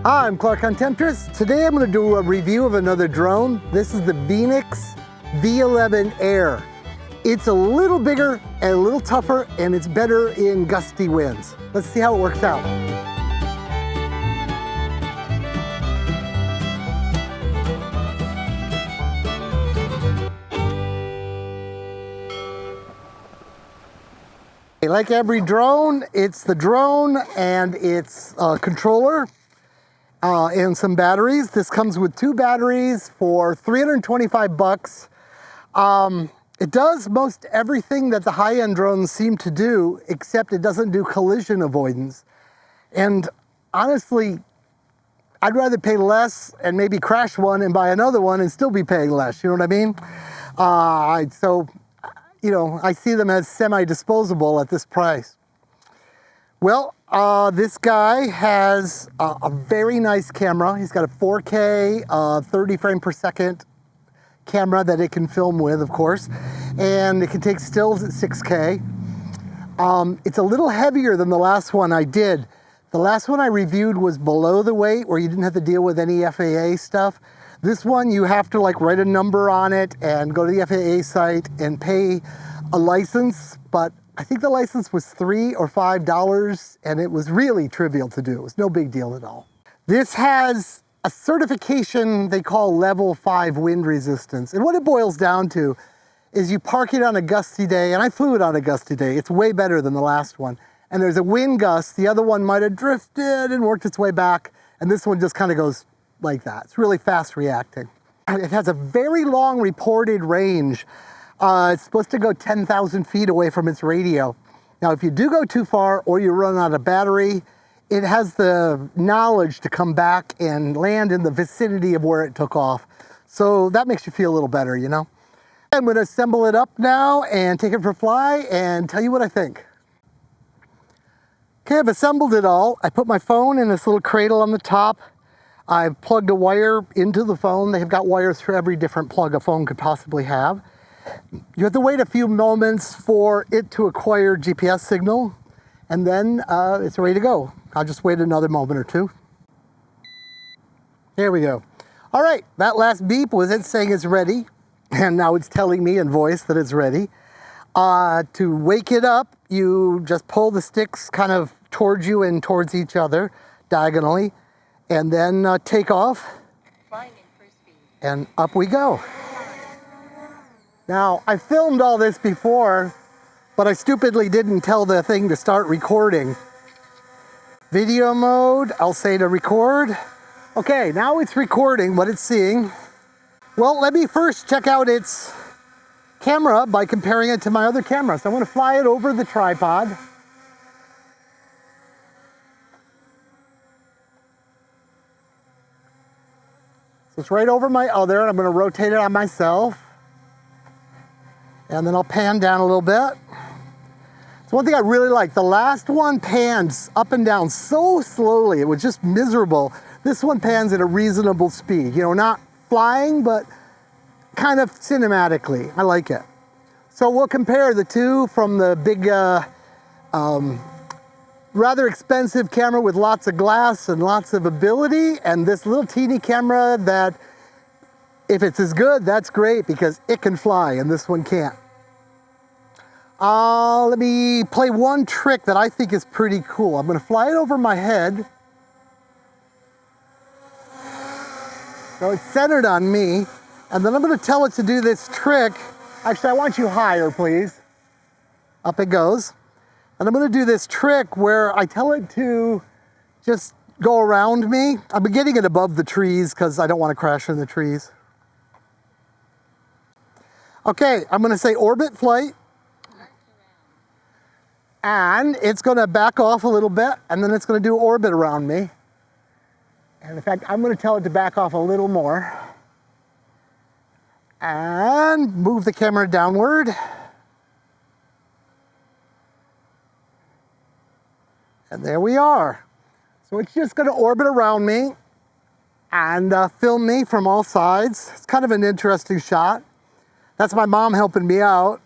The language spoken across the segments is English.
Hi, I'm Clark on Temptress. Today I'm going to do a review of another drone. This is the Veeniix V11 Air. It's a little bigger and a little tougher, and it's better in gusty winds. Let's see how it works out. Like every drone, it's the drone and its controller and some batteries. This comes with 2 batteries for 325 bucks. It does most everything that the high-end drones seem to do, except it doesn't do collision avoidance. And honestly, I'd rather pay less and maybe crash one and buy another one and still be paying less, you know what I mean? I see them as semi-disposable at this price. Well, this guy has a very nice camera. He's got a 4K, 30 frame per second camera that it can film with, of course, and it can take stills at 6K. It's a little heavier than the last one I did. The last one I reviewed was below the weight, where you didn't have to deal with any FAA stuff. This one, you have to write a number on it and go to the FAA site and pay a license, but I think the license was $3 or $5, and it was really trivial to do. It was no big deal at all. This has a certification they call level 5 wind resistance. And what it boils down to is you park it on a gusty day, and I flew it on a gusty day. It's way better than the last one. And there's a wind gust. The other one might have drifted and worked its way back, and this one just kind of goes like that. It's really fast reacting. It has a very long reported range. It's supposed to go 10,000 feet away from its radio. Now, if you do go too far or you run out of battery, it has the knowledge to come back and land in the vicinity of where it took off. So that makes you feel a little better, you know? I'm gonna assemble it up now and take it for a fly and tell you what I think. Okay, I've assembled it all. I put my phone in this little cradle on the top. I've plugged a wire into the phone. They've got wires for every different plug a phone could possibly have. You have to wait a few moments for it to acquire GPS signal, and then it's ready to go. I'll just wait another moment or two. There we go. All right, that last beep was it saying it's ready, and now it's telling me in voice that it's ready. To wake it up, you just pull the sticks kind of towards you and towards each other diagonally, and then take off, and up we go. Now, I filmed all this before, but I stupidly didn't tell the thing to start recording. Video mode, I'll say to record. Okay, now it's recording what it's seeing. Well, let me first check out its camera by comparing it to my other camera. So I'm going to fly it over the tripod. So it's right over my other, and I'm going to rotate it on myself. And then I'll pan down a little bit. It's one thing I really like. The last one pans up and down so slowly, it was just miserable. This one pans at a reasonable speed. You know, not flying, but kind of cinematically. I like it. So we'll compare the two from the big, rather expensive camera with lots of glass and lots of ability, and this little teeny camera that, if it's as good, that's great because it can fly and this one can't. Let me play one trick that I think is pretty cool. I'm going to fly it over my head. So it's centered on me. And then I'm going to tell it to do this trick. Actually, I want you higher, please. Up it goes. And I'm going to do this trick where I tell it to just go around me. I'm getting it above the trees because I don't want to crash in the trees. Okay, I'm going to say orbit flight. And it's going to back off a little bit, and then it's going to do orbit around me. And in fact, I'm going to tell it to back off a little more. And move the camera downward. And there we are. So it's just going to orbit around me and film me from all sides. It's kind of an interesting shot. That's my mom helping me out.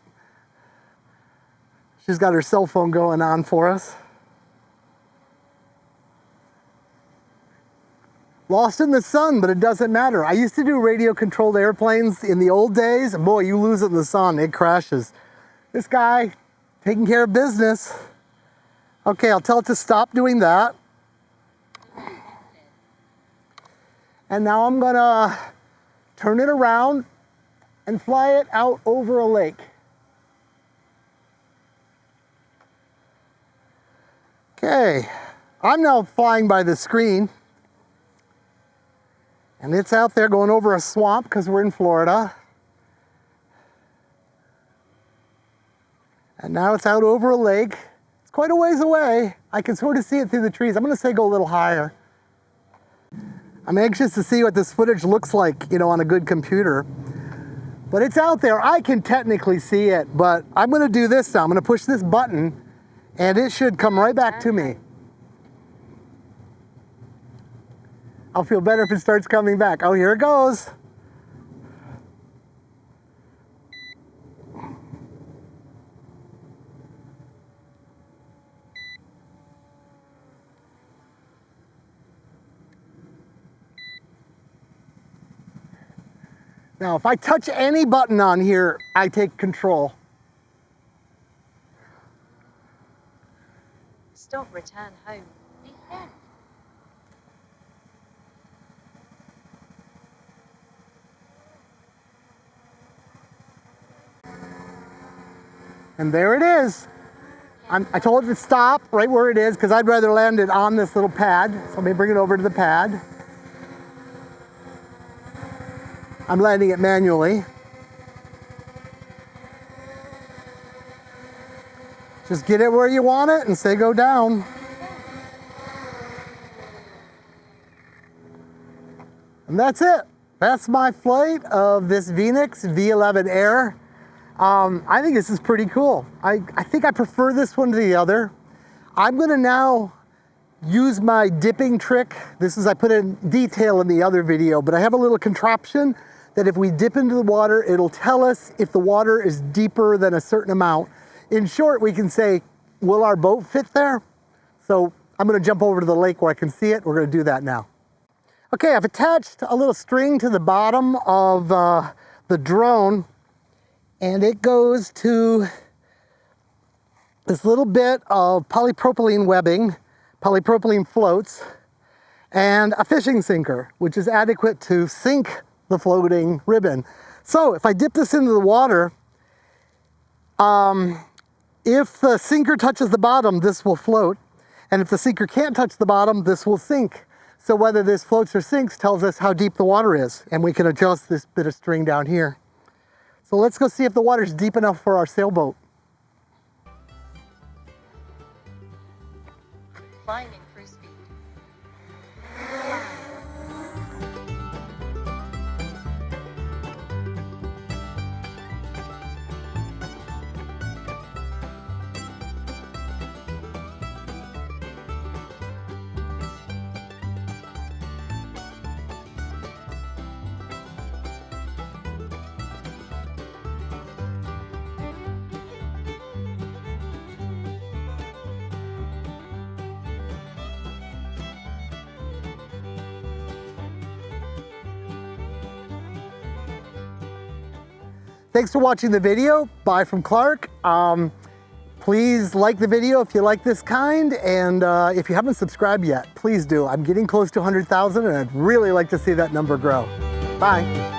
She's got her cell phone going on for us. Lost in the sun, but it doesn't matter. I used to do radio-controlled airplanes in the old days, and boy, you lose it in the sun, it crashes. This guy, taking care of business. Okay, I'll tell it to stop doing that. And now I'm gonna turn it around and fly it out over a lake. Okay, I'm now flying by the screen. And it's out there going over a swamp because we're in Florida. And now it's out over a lake. It's quite a ways away. I can sort of see it through the trees. I'm gonna say go a little higher. I'm anxious to see what this footage looks like, you know, on a good computer. But it's out there. I can technically see it, but I'm gonna do this now. I'm gonna push this button and it should come right back to me. I'll feel better if it starts coming back. Oh, here it goes. Now, if I touch any button on here, I take control. Stop, return home. Be careful. And there it is. I told it to stop right where it is because I'd rather land it on this little pad. So let me bring it over to the pad. I'm landing it manually. Just get it where you want it and say go down. And that's it. That's my flight of this Veeniix V11 Air. I think this is pretty cool. I think I prefer this one to the other. I'm gonna now use my dipping trick. I put in detail in the other video, but I have a little contraption that if we dip into the water, it'll tell us if the water is deeper than a certain amount. In short, we can say, will our boat fit there? So I'm gonna jump over to the lake where I can see it. We're gonna do that now. Okay, I've attached a little string to the bottom of the drone, and it goes to this little bit of polypropylene webbing, polypropylene floats, and a fishing sinker, which is adequate to sink the floating ribbon. So if I dip this into the water, if the sinker touches the bottom, this will float. And if the sinker can't touch the bottom, this will sink. So whether this floats or sinks tells us how deep the water is. And we can adjust this bit of string down here. So let's go see if the water's deep enough for our sailboat. Flying in cruise speed. Thanks for watching the video. Bye from Clark. Please like the video if you like this kind, and if you haven't subscribed yet, please do. I'm getting close to 100,000 and I'd really like to see that number grow. Bye.